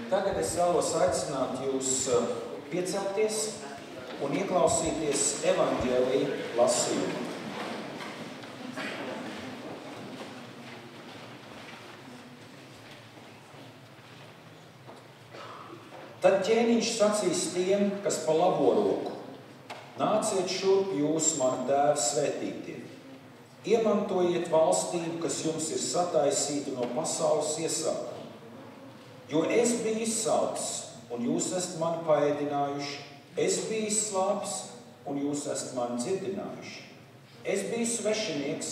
Tagad es vēlos aicināt jūs piecelties un ieklausīties evaņģēlija lasījumu. Tad ķēniņš sacīs tiem, kas pa labo roku: nāciet šurp jūs, mani tēvi svētītie. Iemantojiet valstību, kas jums ir sataisīta no pasaules iesākuma. Jo es biju izsalcis, un jūs esat mani paēdinājuši. Es biju izslāpis, un jūs esat mani dzirdinājuši. Es biju svešinieks,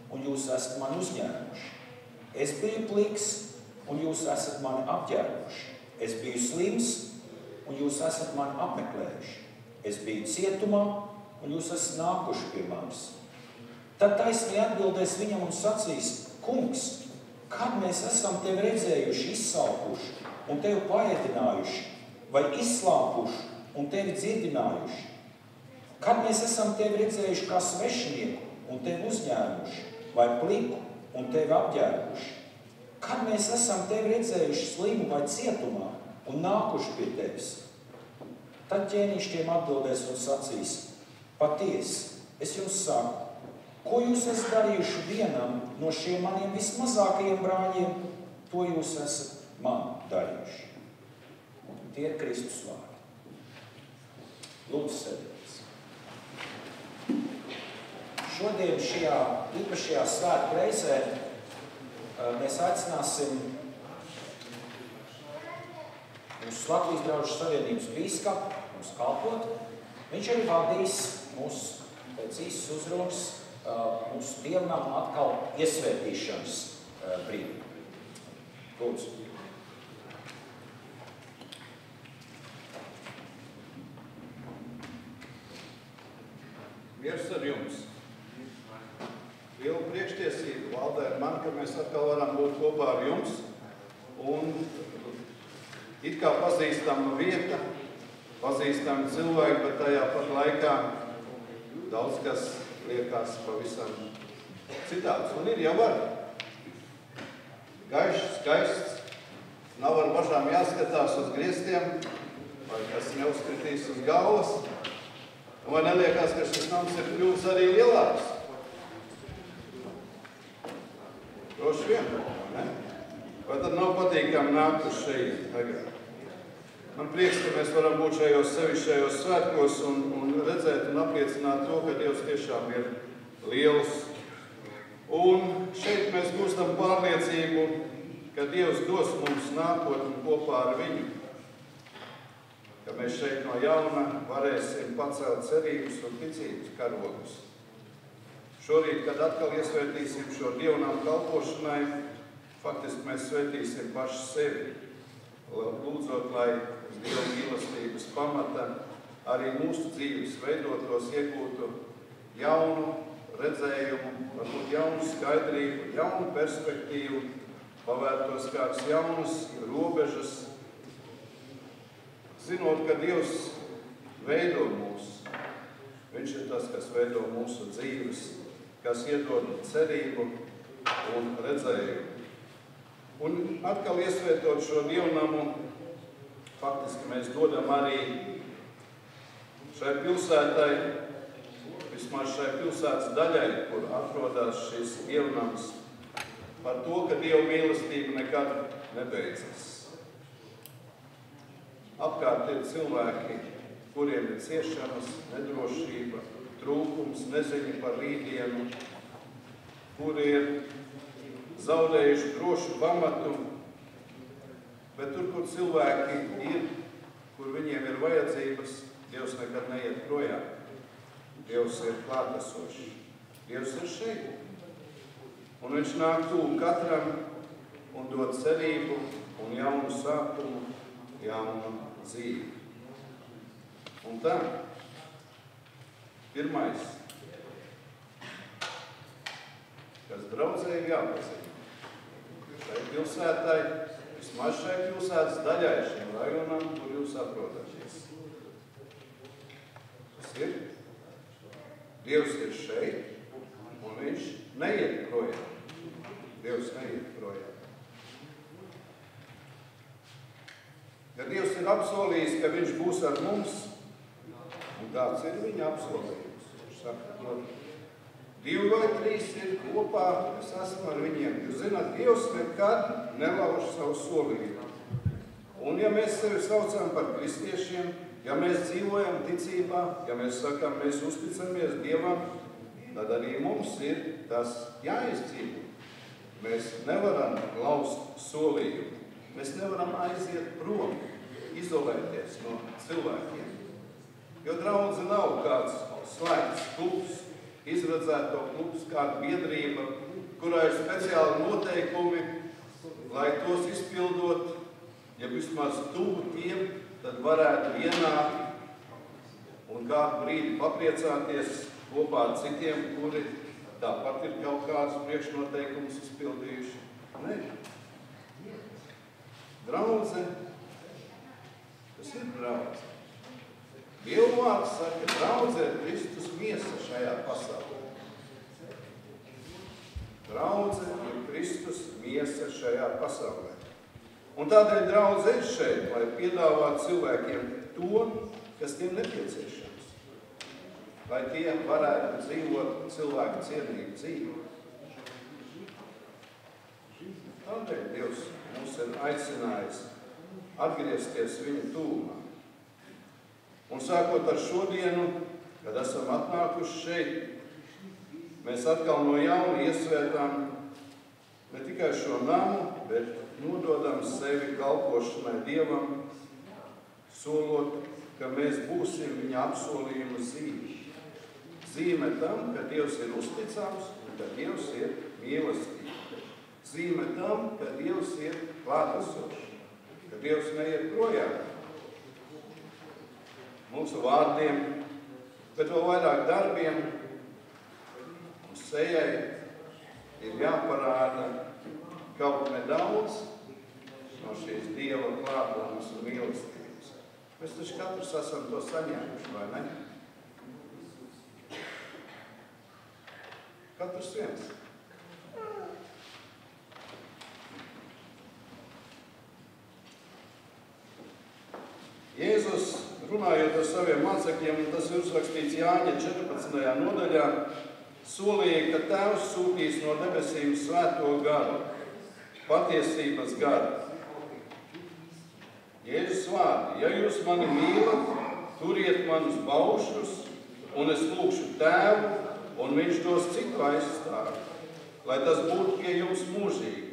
un jūs esat mani uzņēmuši. Es biju pliks, un jūs esat mani apģērbuši. Es biju slims, un jūs esat mani apmeklējuši. Es biju cietumā, un jūs esat nākuši pie manis. Tad taisnīgi atbildēs viņam un sacīs: kungs, kad mēs esam tevi redzējuši izsalkuši un tevi paēdinājuši, vai izslāpuši un tevi dzirdinājuši? Kad mēs esam tevi redzējuši kā svešinieku un tevi uzņēmuši, vai pliku un tevi apģērbuši? Kad mēs esam tevi redzējuši slimu vai cietumā un nākuši pie tevis? Tad ķēniņš tiem atbildēs un sacīs: patiesi, es jums saku, ko jūs esat darījuši vienam no šiem maniem vismazākajiem brāļiem, to jūs esat man darījuši. Tie ir Kristus vārdi. Lūdzu, sēdieties. Šodien šajā īpašajā svētku reizē mēs aicināsim mūsu Latvijas draugu savienības bīskapu mums kalpot. Viņš arī vadīs mūsu pēc īsas uzrunas mūsu dievnam atkal iesvētīšanas brīdi. Lūdzu. Miers ar jums. Liela priekštiesība valdē man, ka mēs atkal varam būt kopā ar jums. Un it kā pazīstama vieta, pazīstami cilvēki, bet tajā pat laikā daudz kas liekas pavisam citāds. Un ir jau var. Gaišs, skaists, nav ar bažām jāskatās uz griestiem, vai kas neuzkritīs uz galvas. Vai neliekas, ka šis nams ir kļūst arī lielāks? Droši vien, ne? Vai tad nav patīkami nākt uz šeit tagad? Man prieks, ka mēs varam būt šajos sevišķajos svētkos un redzēt un apliecināt to, ka Dievs tiešām ir liels. Un šeit mēs gūstam pārliecību, ka Dievs dos mums nākotni kopā ar viņu. Ka mēs šeit no jauna varēsim pacelt cerības un ticības karogus. Šorīt, kad atkal iesvētīsim šo dievnām kalpošanai, faktiski mēs svētīsim paši sevi, lūdzot, lai uz Dieva mīlestības pamata arī mūsu dzīves veidotos, iegūtu jaunu redzējumu, varbūt jaunu skaidrību, jaunu perspektīvu, pavērtos kādas jaunas robežas, zinot, ka Dievs veido mūs. Viņš ir tas, kas veido mūsu dzīves, kas iedod cerību un redzējumu. Un atkal iesvētot šo dievnamu, faktiski mēs dodam arī šai pilsētai, vismaz šai pilsētas daļai, kur atrodas šis dievnams, par to, ka Dieva mīlestība nekad nebeidzas. Apkārt ir cilvēki, kuriem ir ciešanas, nedrošība, trūkums, neziņa par rītdienu, kuri ir zaudējuši drošu pamatu, bet tur, kur cilvēki ir, kur viņiem ir vajadzības, Dievs nekad neiet projām. Dievs ir klātesošs. Dievs ir šeit. Un viņš nāk tuvu katram un dod cerību un jaunu sākumu, jaunu dzīvi. Un tā, pirmais, kas draudzē ir jāpazina. Šai pilsētai, vismaz šai pilsētas daļai, šim rajonam, kur jūs atrodaties. Tas ir. Dievs ir šeit, un viņš neiet projām. Dievs neiet projām. ka Dievs ir apsolījis, ka viņš būs ar mums, un tāds ir viņa apsolījums. Viņš saka, no 2 vai 3 ir kopā, es esmu ar viņiem. Jūs zināt, Dievs nekad nelauž savu solījumu. Un ja mēs sevi saucam par kristiešiem, ja mēs dzīvojam ticībā, ja mēs sakam, mēs uzticamies Dievam, tad arī mums ir tas jāizdzīvo. Mēs nevaram lauzt solījumu. Mēs nevaram aiziet prom, izolēties no cilvēkiem. Jo draudze nav kāds slēgts klubs, izredzēto klubs, kāda biedrība, kurā ir speciāli noteikumi, lai tos izpildot, ja vismaz tuvu tiem, tad varētu ienākt un kādu brīdi papriecāties kopā ar citiem, kuri tāpat ir kaut kādus priekšnoteikumus izpildījuši. Nē. Draudze, tas ir draudze. Dievvvārds saka, ka draudze ir Kristus miesa šajā pasaulē. Draudze ir Kristus miesa šajā pasaulē. Un tādēļ draudze ir šeit, lai piedāvātu cilvēkiem to, kas tiem nepieciešams. Lai tie varētu dzīvot cilvēku cienīgu dzīvi. Tādēļ Dievs mums ir aicinājis atgriezties viņa tūmā. Un sākot ar šodienu, kad esam atnākuši šeit, mēs atkal no jauna iesvētām ne tikai šo namu, bet nododam sevi kalpošanai Dievam, solot, ka mēs būsim viņa apsolījuma zīme. Zīme tam, ka Dievs ir uzticams un ka Dievs ir mīlestība. Zīme tam, ka Dievs ir klātesošs, ka Dievs neiet projām mūsu vārdiem, bet vēl vairāk darbiem. Un sejai ir jāparāda kaut nedaudz no šīs Dieva klātbūtnes un mīlestības. Mēs taču katrs esam to saņēmuši, vai ne? Katrs viens. Jēzus, runājot ar saviem mācekļiem, un tas ir uzrakstīts Jāņa 14. nodaļā, solīja, ka Tēvs sūtīs no debesīm svēto garu, patiesības garu. Jēzus vārdi, ja jūs mani mīlat, turiet manus baušļus, un es lūkšu Tēvu, un viņš dos citu aizstāvi, lai tas būtu pie jums mūžīgi,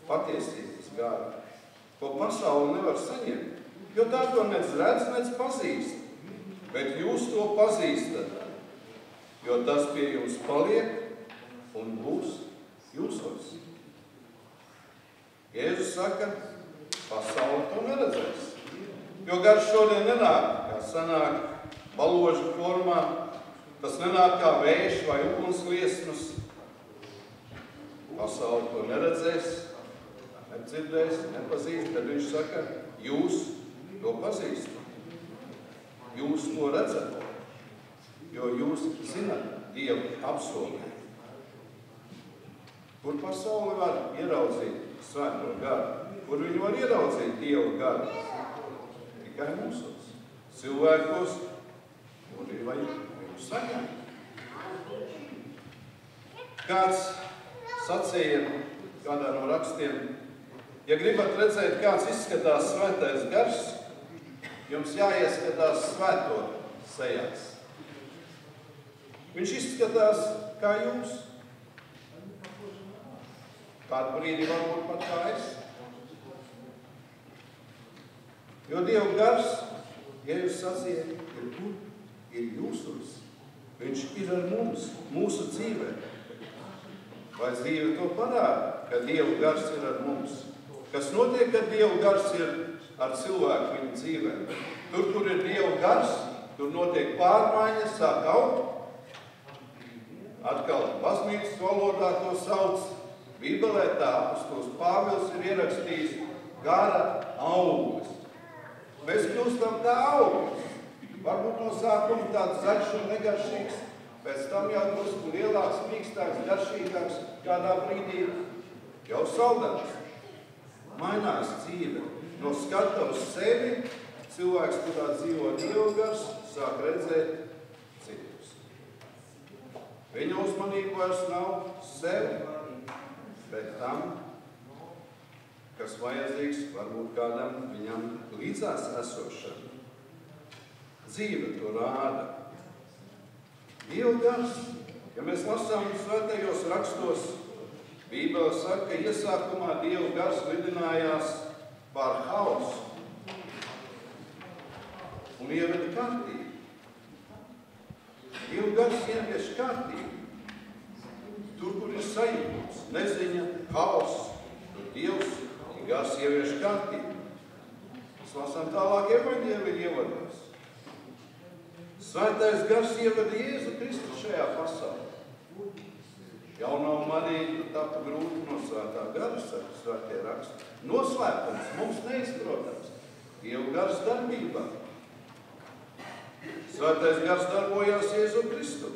patiesības garu, ko pasaule nevar saņemt. Jo tā to nec redz, nec pazīst, bet jūs to pazīstat, jo tas pie jums paliek un būs jūsos. Jēzus saka, pasaule to neredzēs, jo gars šodien nenāk, kā sanāk baložu formā, tas nenāk kā vējš vai ugunsliesmas. Pasaule to neredzēs, nedzirdēs, nepazīst, bet viņš saka, jūs to pazīstat. Jūs to redzat, jo jūs zinat Dievu apsolījumu. Kur pasaule var ieraudzīt svēto garu? Kur viņi var ieraudzīt Dievu garu? Tikai mūsos, cilvēkos, kuri vai viņu saņem. Kāds sacīja kādā no rakstiem, ja gribat redzēt, kāds izskatās svētais gars, jums jāieskatās svēto sejās. Viņš izskatās kā jūs. Kādu brīdi varbūt pat kā es. Jo Dieva gars, Jēzus sacīja, ir tur, ir jūsos. Viņš ir ar mums, mūsu dzīvē. Vai dzīve to parāda, ka Dieva gars ir ar mums? Kas notiek, kad Dieva gars ir ar cilvēku viņa dzīvē? Tur, kur ir Dieva gars, tur notiek pārmaiņas, sāk augt. Atkal baznīcas valodā to sauc. Bībelē tā apostols Pāvils ir ierakstījis gara auglis. Mēs kļūstam kā auglis. Varbūt no sākuma tāds zaļš un negaršīgs, pēc tam jau drusku lielāks, mīkstāks, garšīgāks, kādā brīdī jau saldāks. Mainās dzīve. no skata uz sevi, cilvēks, kurā dzīvo Dieva gars, sāk redzēt citus. Viņa uzmanība vairs nav sevi, bet tam, kas vajadzīgs varbūt kādam viņam līdzās esošam. Dzīve to rāda. Dieva gars, ja mēs lasām svētajos rakstos, Bībele saka, ka iesākumā Dieva gars lidinājās pār haosu un ieveda kārtību. Dieva gars ievieš kārtību. Tur, kur ir sajūtas, neziņa, haoss, tur Dievs gars ievieš kārtību. Mēs lasām tālāk evaņģēliju ievados. Svētais gars ieveda Jēzu Kristu šajā pasaulē. Jaunā Marija tapa grūti no svētā gara, saka svētie raksti. Noslēpums, mums neizprotams. Dieva gars darbībā. Svētais gars darbojās Jēzu Kristu,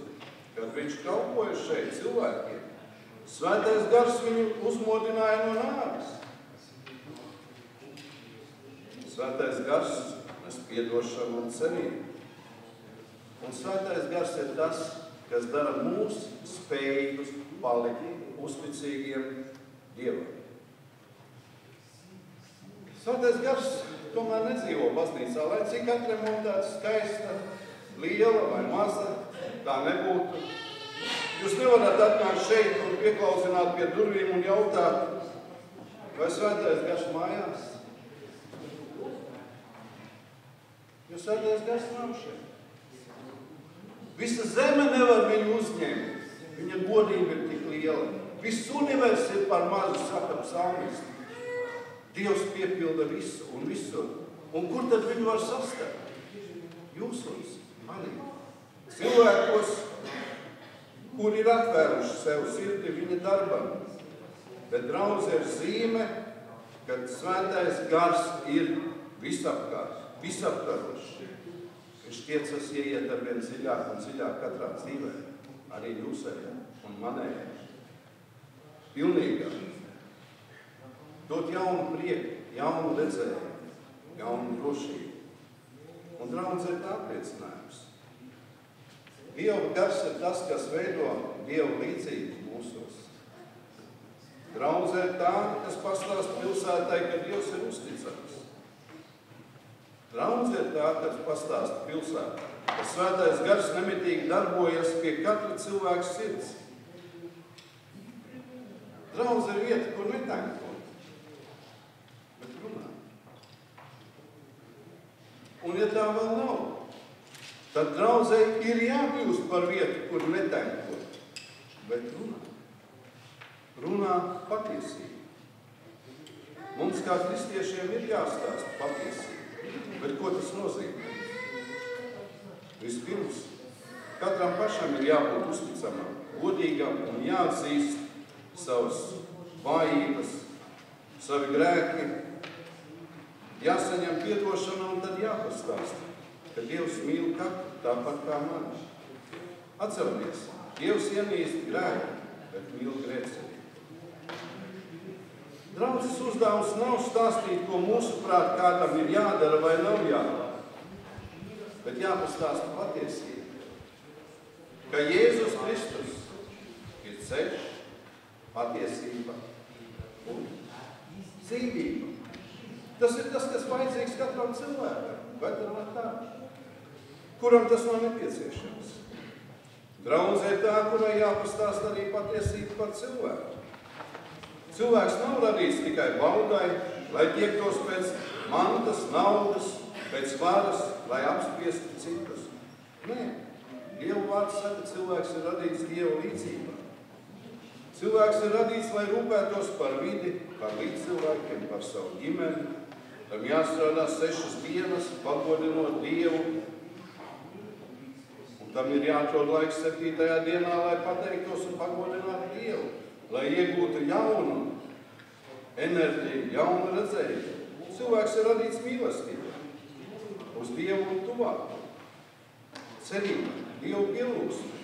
kad viņš kalpoja šeit cilvēkiem. Svētais gars viņu uzmodināja no nāves. Svētais gars nes piedošanu un cerību. Un svētais gars ir tas, kas dara mūs spējīgus palikt uzticīgiem Dievam. Svētais gars tomēr nedzīvo baznīcā, lai cik atremontēta, skaista, liela vai maza, tā nebūtu. Jūs nevarat atnākt šeit un pieklausināt pie durvīm un jautāt, vai svētais gars mājās? Jo svētais gars nav šeit. Visa zeme nevar viņu uzņemt. Viņa godība ir tik liela. Viss univers ir par mazu, saka psalmists. Dievs piepilda visu un visur. Un kur tad viņu var sastapt? Jūsos, manī. Cilvēkos, kuri ir atvēruši sev sirdi viņa darbam. Bet draudze ir zīme, kad svētais gars ir visapkārt, visaptvarošs. Viņš tiecas ieiet ar vien dziļāk un dziļāk katrā dzīvē, arī jūsējā un manējā. Pilnīgā. Dot jaunu prieku, jaunu redzējumu, jaunu drošību. Un draudze ir tā apliecinājums. Dieva gars ir tas, kas veido Dieva līdzību mūsos. Draudze ir tā, kas pastāsta pilsētai, ka Dievs ir uzticams. Draudze ir tā, kas pastāsta pilsētā, ka svētais gars nemitīgi darbojas pie katra cilvēka sirds. Draudze ir vieta, kur netanko, bet runā. Un ja tā vēl nav, tad draudzei ir jākļūst par vietu, kur netanko, bet runā. Runā patiesību. Mums kā kristiešiem ir jāstāsta patiesība. Bet ko tas nozīmē? Vispirms, katram pašam ir jābūt uzticamam, godīgam un jāatzīst savas vājības, savi grēki, jāsaņem piedošana un tad jāpastāsta, ka Dievs mīl katru tāpat kā mani. Atcerieties, Dievs ienīst grēku, bet mīl grēcinieku. Draudzes uzdevums nav stāstīt, ko mūsuprāt kādam ir jādara vai nav jādara, bet jāpastāsta patiesība, ka Jēzus Kristus ir ceļš, patiesība un dzīvība. Tas ir tas, kas vajadzīgs katram cilvēkam, vai tad var tā, kuram tas nav nepieciešams. Draudze ir tā, kurai jāpastāsta arī patiesība par cilvēku. Cilvēks nav radīts tikai baudai, lai tiektos pēc mantas, naudas, pēc varas, lai apspiestu citus. Nē, Dieva vārds saka, cilvēks ir radīts Dieva līdzībā. Cilvēks ir radīts, lai rūpētos par vidi, par līdzcilvēkiem, par savu ģimeni. Tam jāstrādā 6 dienas, pagodinot Dievu. Un tam ir jāatrod laiks 7. dienā, lai pateiktos un pagodinātu Dievu. Lai iegūtu jaunu enerģiju, jaunu redzējumu. Cilvēks ir radīts mīlestībā, uz Dievu un tuvāk, cerībā, Dievu pielūgsmē.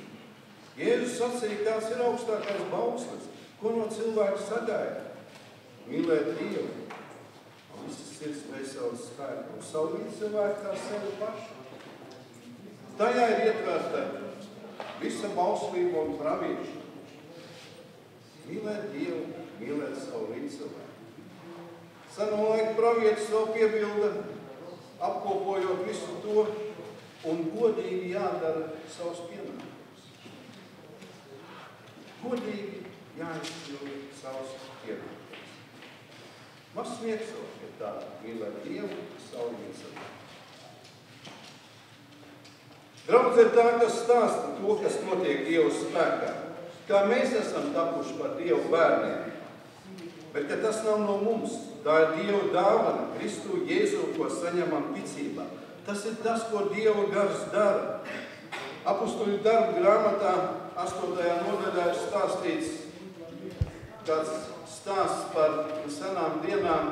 Jēzus sacīja, kāds ir augstākais bauslis, ko no cilvēka sagaida. Mīlēt Dievu, un visas sirds savu spēku un savu līdzcilvēku kā sevi pašu. Tajā ir ietverta visa bauslība un pravieši. Mīlēt Dievu, mīlēt savu līdzcilvēku. Seno laiku pravietis vēl piebilda, apkopojot visu to, un godīgi jādara savus pienākumus. Godīgi jāizpild savus pienākumus. Mazs sniegsos ir tā, mīlēt Dievu, savu līdzcilvēku. Draudze ir tā, kas stāsta to, kas notiek Dieva spēkā. Kā mēs esam tapuši par Dievu bērniem. Bet ka tas nav no mums. Tā ir Dieva dāvana, Kristu Jēzu, ko saņemam ticībā. Tas ir tas, ko Dieva gars dara. Apostoļu darbu grāmatā 8. nodaļā ir stāstīts kāds stāsts par senām dienām,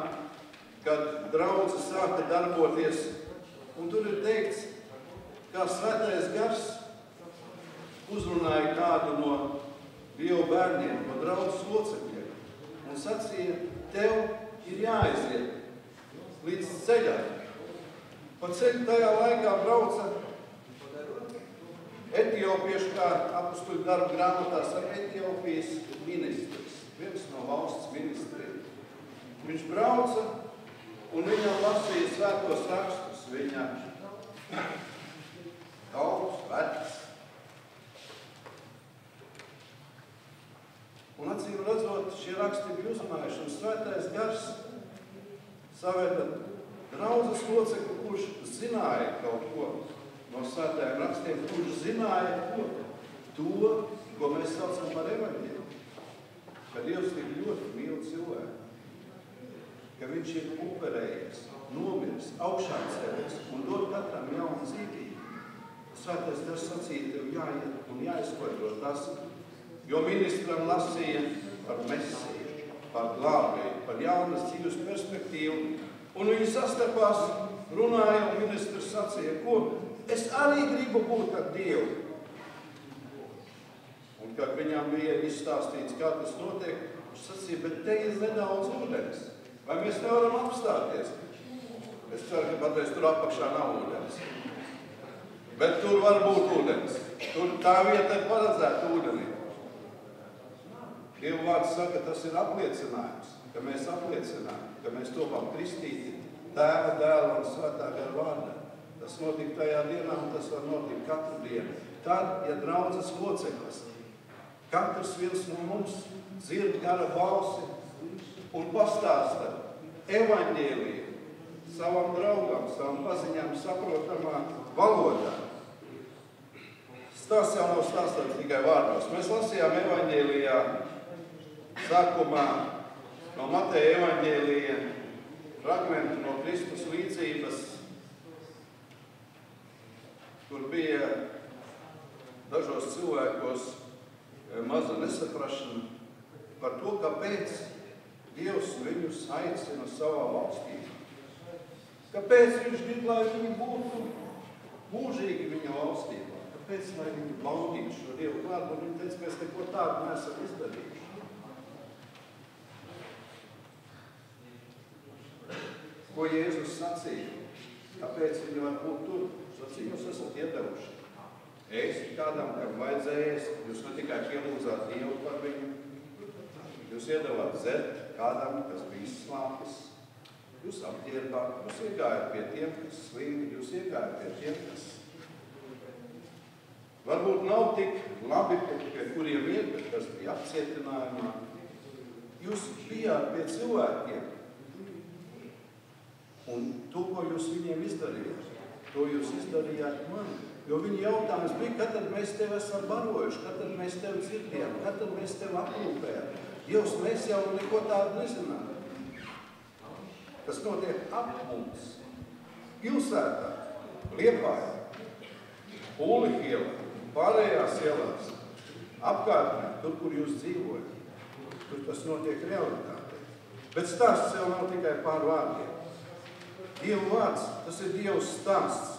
kad draudze sāka darboties. Un tur ir teikts, kā svētais gars uzrunāja kādu no Dieva bērniem, no draudzes locekļiem, un sacīja, tev ir jāaiziet līdz ceļam. Pa ceļu tajā laikā brauca etiopiešu, kā apostoļu darbu grāmatā saka, Etiopijas ministrs, viens no valsts ministriem. Viņš brauca un viņam lasīja svētos rakstus, viņa daudz, vecs. Un acīm redzot, šie raksti bija uzrunājuši, un svētais gars saveda draudzes locekli, kurš zināja kaut ko no svētajiem rakstiem, kurš zināja to, ko mēs saucam par evaņģēliju. Ka Dievs tik ļoti mīl cilvēku, ka viņš ir upurējies, nomiris, augšām cēlies un dod katram jaunu dzīvību. Svētais gars sacīja, tev jāiet un jāizskaidro tas, jo ministram lasīja par Mesiju, par glābēju, par jaunas dzīves perspektīvu. Un viņi sastapās, runāja, un ministrs sacīja, ko es arī gribu būt ar Dievu. Un kad viņām bija izstāstīts, kā tas notiek, viņš sacīja, bet te ir nedaudz ūdens. Vai mēs nevaram apstāties? Es ceru, ka patreiz tur apakšā nav ūdens. Bet tur var būt ūdens. Tur tā vieta ir paredzēta ūdenī. Dieva vārds saka, tas ir apliecinājums, ka mēs apliecinām, ka mēs topam kristīti Tēva, Dēla un Svētā gara vārdā. Tas notika tajā dienā, un tas var notikt katru dienu. Tad, ja draudzes loceklis, katrs viens no mums dzird gara balsi un pastāsta evaņģēliju savam draugam, savam paziņām saprotamā valodā. Stāsts jau nav stāstāts tikai vārdos. Mēs lasījām evaņģēlijā sākumā no Mateja evaņģēlija fragmentu no Kristus līdzības, kur bija dažos cilvēkos maza nesaprašana par to, kāpēc Dievs viņus aicina savā valstībā. Kāpēc viņš grib, lai viņi būtu mūžīgi viņa valstībā? Kāpēc, lai viņi baudītu šo Dievu klātu? Un viņi teica, mēs neko tādu neesam izdarījuši. Ko Jēzus sacīja? Kāpēc viņi var būt tur? Sacīja, jūs esat iedevuši. Ēst kādam, kam vajadzēja ēst. Jūs ne tikai pielūdzāt Dievu par viņu. Jūs iedevāt dzert kādam, kas bija izslāpis. Jūs apģērbāt. Jūs iegājāt pie tiem, kas slimi. Jūs iegājāt pie tiem, kas varbūt nav tik labi, pie kuriem iet, bet kas bija apcietinājumā. Jūs bijāt pie cilvēkiem. Un to, ko jūs viņiem izdarījāt, to jūs izdarījāt man. Jo viņi jautājums bija, kad tad mēs tevi esam barojuši, kad tad mēs tevi dzirdējām, kad tad mēs tevi aprūpējām. Dievs, mēs jau neko tādu nezinām. Tas notiek ap mums. Pilsētā, Liepājā, Pūļu ielā, pārējās ielās, apkārtnē, tur, kur jūs dzīvojat. Tur tas notiek realitātē. Bet stāsts jau nav tikai pār vārdiem. Dieva vārds, tas ir Dieva stāsts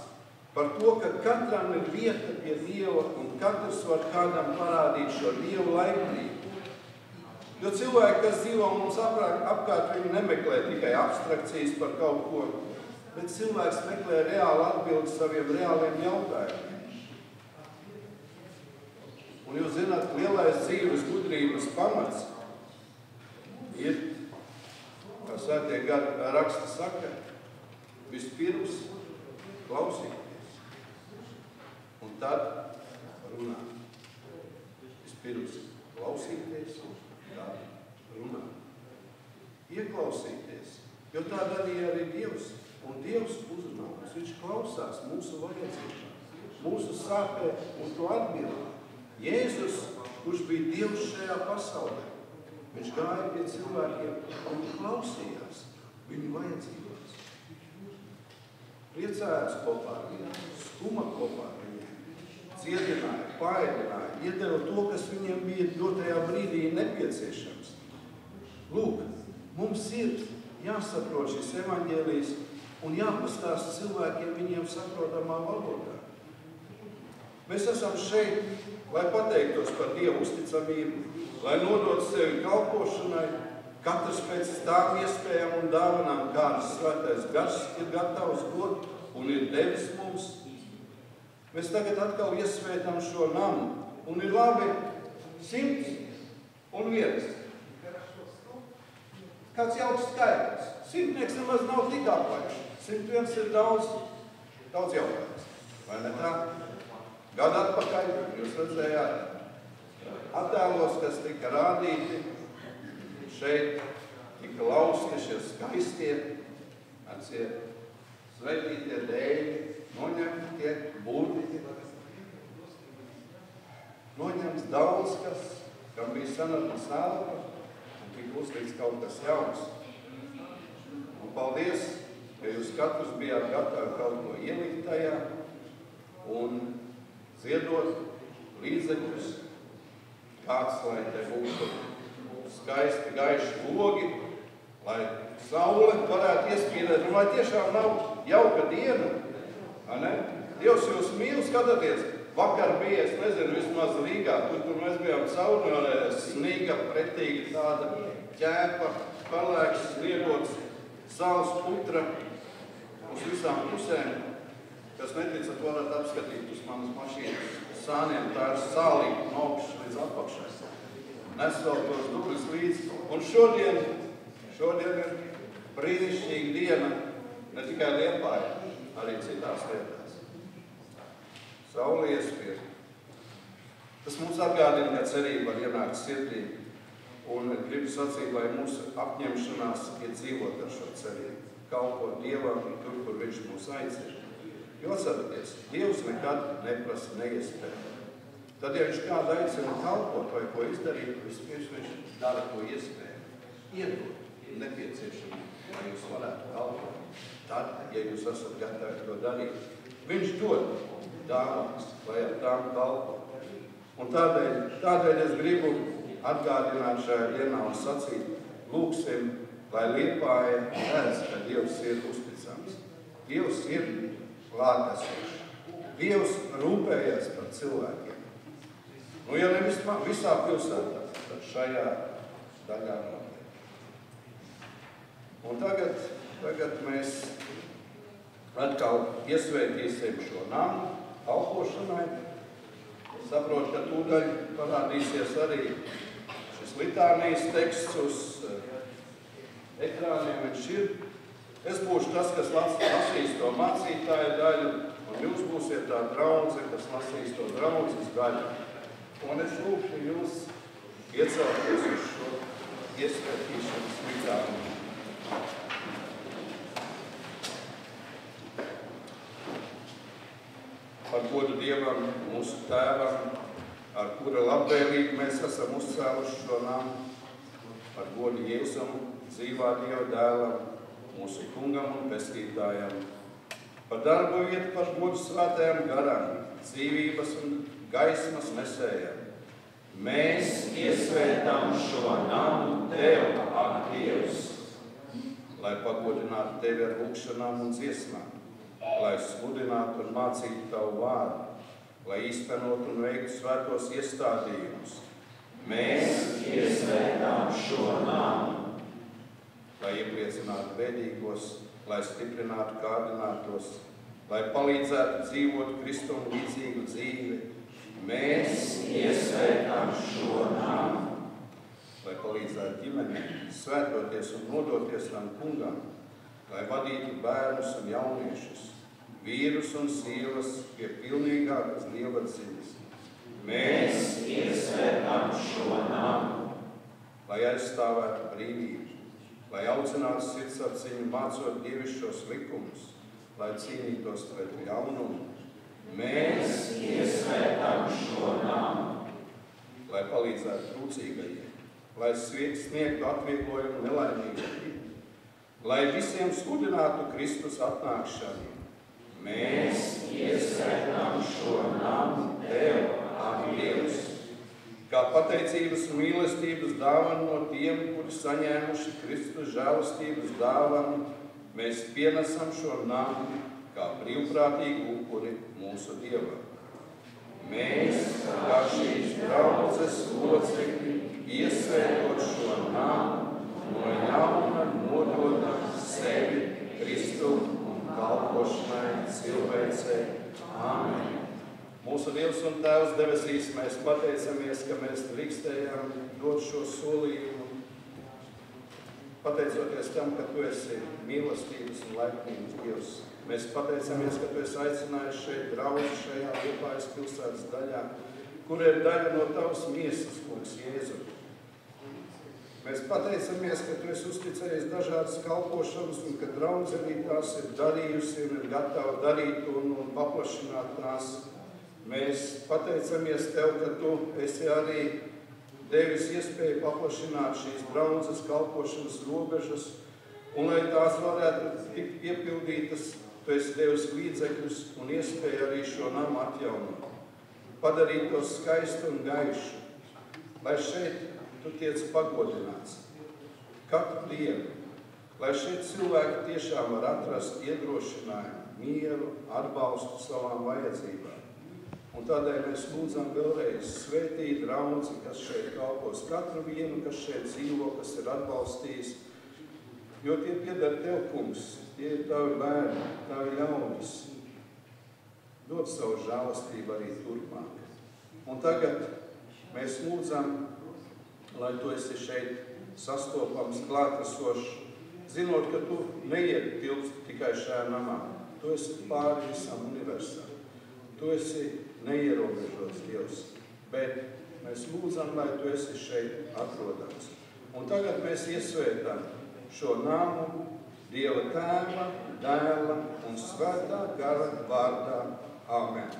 par to, ka katram ir vieta pie Dieva un katrs var kādam parādīt šo Dieva laipnību. Jo cilvēki, kas dzīvo mums apkārt, viņi nemeklē tikai abstrakcijas par kaut ko, bet cilvēks meklē reāli atbildi saviem reāliem jautājumiem. Un jūs zināt, lielais dzīves gudrības pamats ir, kā svētie raksti saka, vispirms klausīties un tad runāt. Vispirms klausīties un tad runāt. Ieklausīties, jo tā darīja arī Dievs. Un Dievs uzrunā mums, viņš klausās mūsu vajadzībām, mūsu sāpē un to atbildā. Jēzus, kurš bija Dievs šajā pasaulē, viņš gāja pie cilvēkiem un klausījās viņu vajadzībās. Priecājās kopā ar viņiem, skuma kopā ar viņiem, dziedināja, paēdināja, iedeva to, kas viņiem bija dotajā brīdī nepieciešams. Lūk, mums ir jāsaprot šis evaņģēlijs un jāpastāsta cilvēkiem viņiem saprotamā valodā. Mēs esam šeit, lai pateiktos par Dievu uzticamību, lai nodot sevi kalpošanai, katrs pēc tām iespējām un dāvanām, kādas svētais gars ir gatavs dot un ir devis mums. Mēs tagad atkal iesvētam šo namu, un ir labi 101. Kāds jauks skaitlis. 100 nemaz nav tik aplaiks. 101 ir daudz jautājums. Vai ne tā? Gadu atpakaļ jūs redzējāt attēlos, kas tika rādīti. Šeit tika lausti šie skaistie, sveitītie dēļi, noņemtie burti. Noņemts daudz, kam bija senatna sēlpa, un tika uzlikts kaut kas jauns. Un paldies, ka jūs katrs bijāt gatavi kaut ko ielikt tajā un ziedot līdzekļus, kāds, lai te būtu skaisti gaiši logi, lai saule varētu iespīdēt, un lai tiešām nav jauka diena. Ne? Dievs jūs mīl, skatieties, vakar bija, es nezinu, vismaz Rīgā, tur mēs bijām caurnolē, snīga, pretīga tāda ķēpa, palēks, sliegots, saules putra uz visām pusēm. Kas neticat, varat apskatīt uz manas mašīnas sāniem, tā ir sālīga no augšas līdz apakšai. Nes vēl tos dublis līdz. Un šodien ir brīnišķīga diena, ne tikai Liepājā, arī citās lietās. Saule iespiež. Tas mums atgādina, ka cerība var ienākt sirdī. Un gribu sacīt, lai mūsu apņemšanās ir dzīvot ar šo cerību. Kalpot Dievam tur, kur viņš mūs aicina. Jo atcerieties, Dievs nekad neprasa neiespēju. Tad, ja viņš kādu aicina kalpot vai ko izdarīt, vispirms viņš dara to iespēju. Iedod nepieciešami, lai jūs varētu kalpot. Tad, ja jūs esat gatavi to darīt, viņš dod dāvanas, lai ar tām kalpot. Un tādēļ es gribu atgādināt šajā dienā un sacīt, lūksim, lai Liepāja redz, ka Dievs ir uzticams. Dievs ir klātesošs. Dievs rūpējas par cilvēkiem. Nu, ja nevis visā pilsētā, tad šajā daļā notiek. Un tagad mēs atkal iesvētīsim šo namu kalpošanai. Saprotu, ka tūdaļ parādīsies arī šis litānijas teksts uz ekrāniem. Viņš ir. Es būšu tas, kas lasīs to mācītāju daļu, un jūs būsiet tā draudze, kas lasīs to draudzes daļu. Un es lūkšu jūs iecelties uz šo iesvētīšanas litāniju. Par godu Dievam, mūsu Tēvam, ar kura labvēlību mēs esam uzcēluši šo namu, par godu Jēzum, dzīvā Dieva dēlam, mūsu kungam un pestītājam, par darbu vietu, par godu svētajam garam, dzīvības un gaismas nesējam. Mēs iesvētām šo namu Tev, ak, Dievs, lai pagodinātu Tevi ar lūkšanām un dziesmām, lai sludinātu un mācītu Tavu vārdu, lai īstenot un veiktu svētos iestādījumus, Mēs iesvētām šo namu, lai iepriecinātu bēdīgos, lai stiprinātu kārdinātos, lai palīdzētu dzīvot Kristum līdzīgu dzīvi. Mēs iesvētām šo namu, lai palīdzētu ģimenēm svētoties un nodoties tam kungam, lai vadītu bērnus un jauniešus, vīrus un sievas pie pilnīgākas dievatziņas. Mēs iesvētām šo namu, lai aizstāvētu brīvību, lai audzinātu sirdsapziņu mācot dievišķos likumus, lai cīnītos pret ļaunumu. Mēs iesvētām šo namu, lai palīdzētu trūcīgajiem, lai sniegtu atvieglojumu nelaimīgajiem, lai visiem sludinātu Kristus atnākšanu. Mēs iesvētām šo namu Tev, Dievs, kā pateicības un mīlestības dāvanu no tiem, kuri saņēmuši Kristus žēlastības dāvanu, mēs pienesam šo namu kā brīvprātīgu upuri mūsu Dievam. Mēs, kā šīs draudzes locekļi, iesvētot šo namu, no jauna nododam sevi Kristum un kalpošanai cilvēcei. Āmen. Mūsu Dievs un Tēvs debesīs, mēs pateicamies, ka mēs drīkstējām dot šo solījumu, pateicoties tam, ka Tu esi mīlestības un laipnības Dievs. Mēs pateicamies, ka Tu esi aicinājis šeit draugu šajā Liepājas pilsētas daļā, kur ir daļa no Tavas miesas, kungs Jēzu. Mēs pateicamies, ka Tu esi uzticējis dažādas kalpošanas un ka draudze arī tās ir darījusi un ir gatava darīt un paplašināt tās. Mēs pateicamies Tev, ka Tu esi arī devis iespēju paplašināt šīs draudzes kalpošanas robežas, un lai tās varētu tikt piepildītas, Tu esi devis līdzekļus un iespēju arī šo namu atjaunot, padarīt to skaistu un gaišu, lai šeit Tu tiec pagodināts katru dienu, lai šeit cilvēki tiešām var atrast iedrošinājumu, mieru, atbalstu savām vajadzībām. Un tādēļ mēs lūdzam vēlreiz svētīt draudzi, kas šeit kalpos, katru vienu, kas šeit dzīvo, kas ir atbalstījis, jo tie pieder Tev, kungs, tie ir Tavi bērni, Tavi ļaudis. Dod savu žēlastību arī turpmāk. Un tagad mēs lūdzam, lai Tu esi šeit sastopams, klātesošs, zinot, ka Tu neietilpst tikai šajā namā. Tu esi pāri visam universam. Tu esi neierobežots Dievs, bet mēs lūdzam, lai Tu esi šeit atrodams. Un tagad mēs iesvētām šo namu Dieva Tēva, Dēla un Svētā gara vārdā. Āmen.